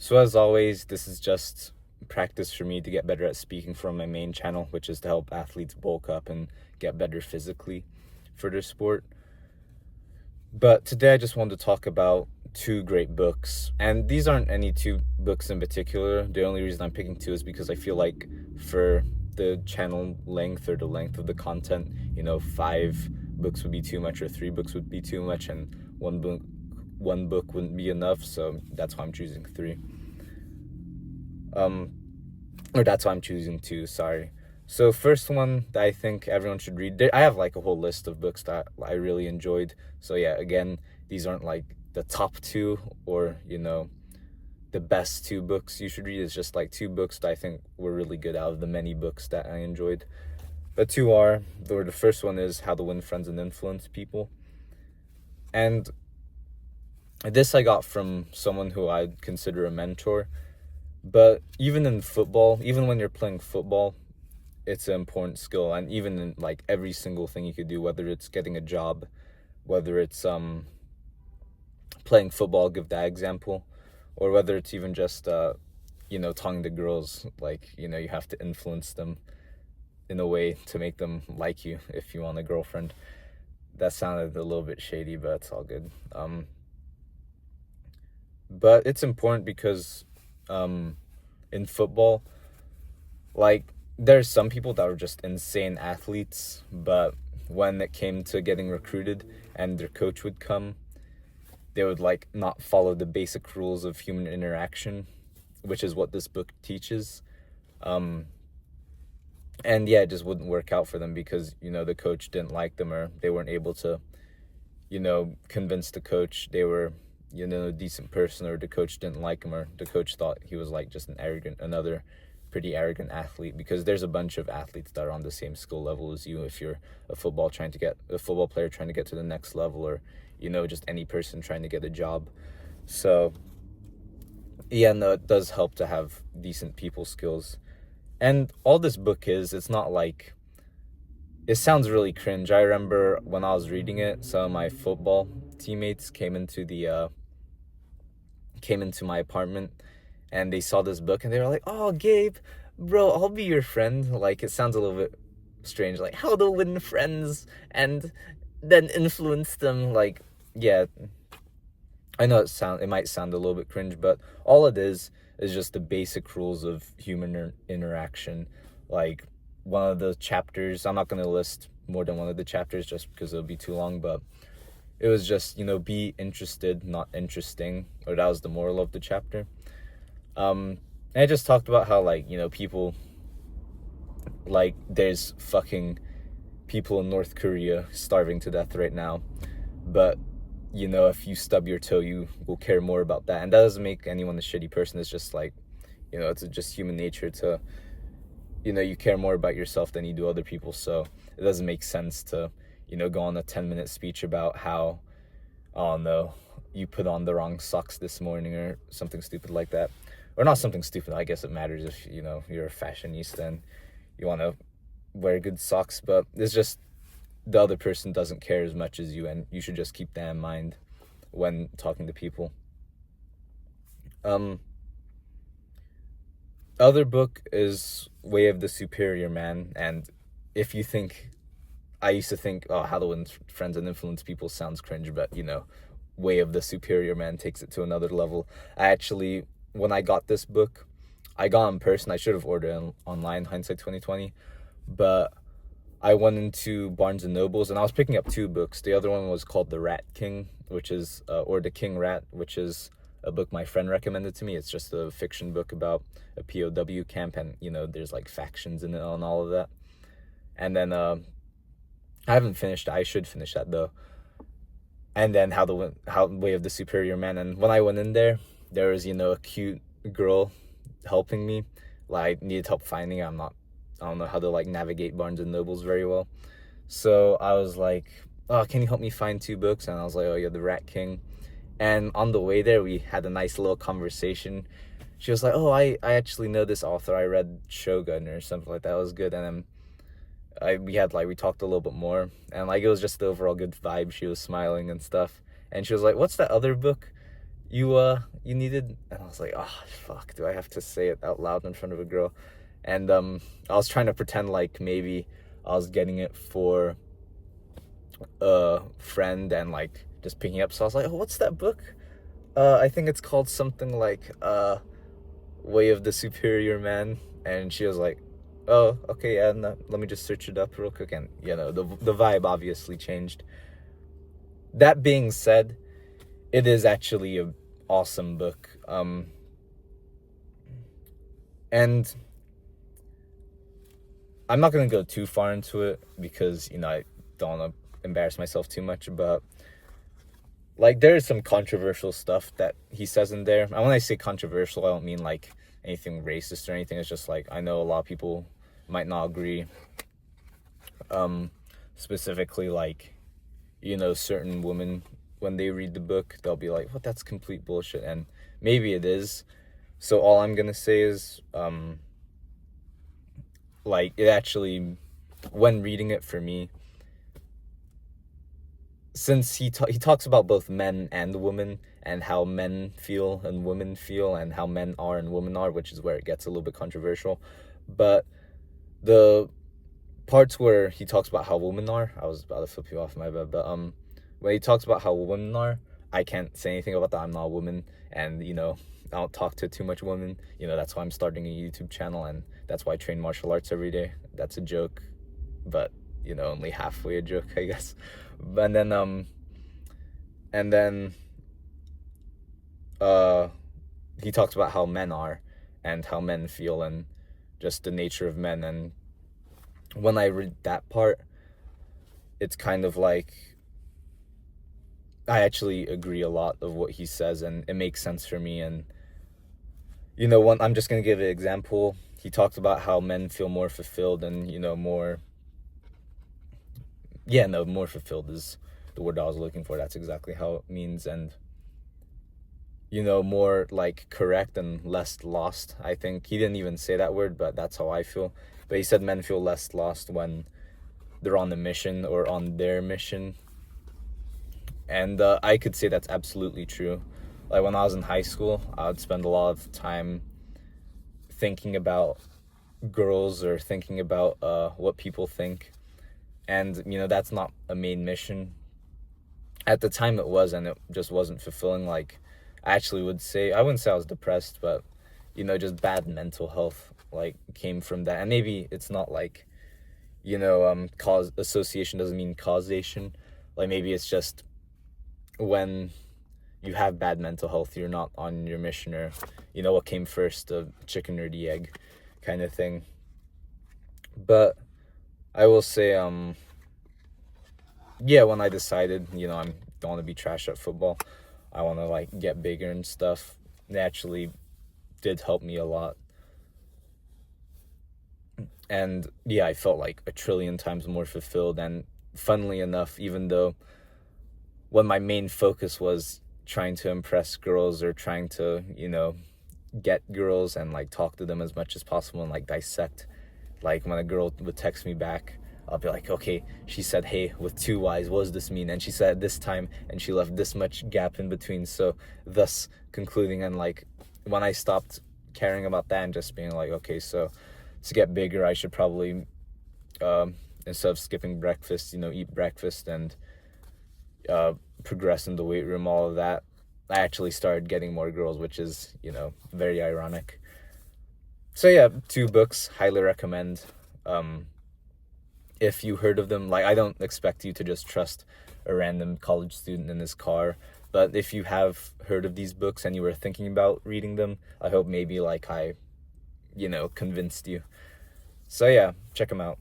So as always, this is just practice for me to get better at speaking from my main channel, which is to help athletes bulk up and get better physically for their sport. But today I just wanted to talk about two great books. And these aren't any two books in particular. The only reason I'm picking two is because I feel like for the channel length or the length of the content, 5 books would be too much or 3 books would be too much, and one book wouldn't be enough. So that's why I'm choosing three. Or that's why I'm choosing two, sorry. So first one that I think everyone should read. I have like a whole list of books that I really enjoyed. So yeah, again, these aren't like the top two or, the best 2 books you should read. It's just like 2 books that I think were really good out of the many books that I enjoyed. But the first one is How to Win Friends and Influence People. And this I got from someone who I'd consider a mentor. But even in football, even when you're playing football, it's an important skill. And even in like every single thing you could do, whether it's getting a job, whether it's playing football, give that example, or whether it's even just talking to girls, like, you have to influence them in a way to make them like you if you want a girlfriend. That sounded a little bit shady, but it's all good. But it's important because in football, like, there's some people that were just insane athletes, but when it came to getting recruited and their coach would come, they would like not follow the basic rules of human interaction, which is what this book teaches. And yeah, it just wouldn't work out for them because, the coach didn't like them, or they weren't able to, convince the coach they were, a decent person, or the coach didn't like him, or the coach thought he was like just another pretty arrogant athlete. Because there's a bunch of athletes that are on the same skill level as you if you're a football player trying to get to the next level, or just any person trying to get a job. So yeah, no, it does help to have decent people skills. And all this book it's not like, it sounds really cringe. I remember when I was reading it, some of my football teammates came into my apartment, and they saw this book and they were like, "Oh, Gabe, bro, I'll be your friend." Like, it sounds a little bit strange, like how to win friends and then influence them. Like, yeah, I know it might sound a little bit cringe, but all it is just the basic rules of human interaction. Like, one of the chapters, I'm not going to list more than one of the chapters just because it'll be too long, but it was just, be interested, not interesting, or that was the moral of the chapter. And I just talked about how, like, people, like, there's fucking people in North Korea starving to death right now, but if you stub your toe, you will care more about that. And that doesn't make anyone a shitty person. It's just like, it's just human nature to, you care more about yourself than you do other people. So it doesn't make sense to, go on a 10-minute speech about how, oh no, you put on the wrong socks this morning, or something stupid like that. Or not something stupid, I guess it matters if, you're a fashionista and you want to wear good socks. But it's just, the other person doesn't care as much as you, and you should just keep that in mind when talking to people. Other book is Way of the Superior Man. And if you think, I used to think, oh, How to Win Friends and Influence People sounds cringe, but Way of the Superior Man takes it to another level. When I got this book, I got in person. I should have ordered it online, hindsight 2020, but I went into Barnes and Nobles and I was picking up 2 books. The other one was called The Rat King, which is, or The King Rat, which is a book my friend recommended to me. It's just a fiction book about a POW camp, and, there's like factions in it and all of that. And then, I haven't finished it. I should finish that though. And then Way of the Superior Man. And when I went in there was, a cute girl helping me. Like, I needed help finding it. I don't know how to like navigate Barnes and Nobles very well. So I was like, "Oh, can you help me find 2 books?" And I was like, "Oh, yeah, The Rat King." And on the way there, we had a nice little conversation. She was like, "Oh, I actually know this author. I read Shogun," or something like that. It was good. And then we talked a little bit more, and like, it was just the overall good vibe. She was smiling and stuff. And she was like, "What's that other book you needed, and I was like, oh fuck, do I have to say it out loud in front of a girl? And I was trying to pretend like maybe I was getting it for a friend and like just picking up. So I was like, oh, what's that book? I think it's called something like Way of the Superior Man. And she was like, oh, okay, yeah, no, let me just search it up real quick. And the vibe obviously changed. That being said, it is actually a awesome book. And I'm not gonna go too far into it because I don't want to embarrass myself too much, but like there is some controversial stuff that he says in there. And when I say controversial, I don't mean like anything racist or anything. It's just like I know a lot of people might not agree. Specifically like certain women, when they read the book, they'll be like, what, that's complete bullshit. And maybe it is. So all I'm gonna say is like it actually, when reading it for me, since he talks about both men and women and how men feel and women feel and how men are and women are, which is where it gets a little bit controversial. But the parts where he talks about how women are, I was about to flip you off, my bad, but when he talks about how women are, I can't say anything about that. I'm not a woman, and I don't talk to too much women. That's why I'm starting a YouTube channel, and that's why I train martial arts every day. That's a joke, but only halfway a joke, I guess. And then he talks about how men are and how men feel and just the nature of men. And when I read that part, it's kind of like I actually agree a lot of what he says, and it makes sense for me. And I'm just gonna give an example. He talked about how men feel more fulfilled and more fulfilled is the word I was looking for. That's exactly how it means. And more like correct and less lost. I think he didn't even say that word, but that's how I feel. But he said men feel less lost when they're on the mission or on their mission. And I could say that's absolutely true. Like when I was in high school, I would spend a lot of time thinking about girls or thinking about what people think. And that's not a main mission. At the time it was, and it just wasn't fulfilling. Like I wouldn't say I was depressed, but just bad mental health like came from that. And maybe it's not like cause association doesn't mean causation. Like maybe it's just when you have bad mental health, you're not on your mission, or what came first, the chicken or the egg kind of thing. But I will say when I decided I don't want to be trash at football, I want to like get bigger and stuff, it actually did help me a lot. And I felt like a trillion times more fulfilled. And funnily enough, even though when my main focus was trying to impress girls or trying to get girls and like talk to them as much as possible and like dissect, like when a girl would text me back, I'll be like, okay, she said hey with 2 Y's, what does this mean? And she said this time, and she left this much gap in between, so thus concluding. And like when I stopped caring about that and just being like, okay, so to get bigger I should probably instead of skipping breakfast, eat breakfast and progress in the weight room, all of that, I actually started getting more girls, which is very ironic. So 2 books, highly recommend. If you heard of them, like I don't expect you to just trust a random college student in his car, but if you have heard of these books and you were thinking about reading them, I hope maybe like I convinced you. So check them out.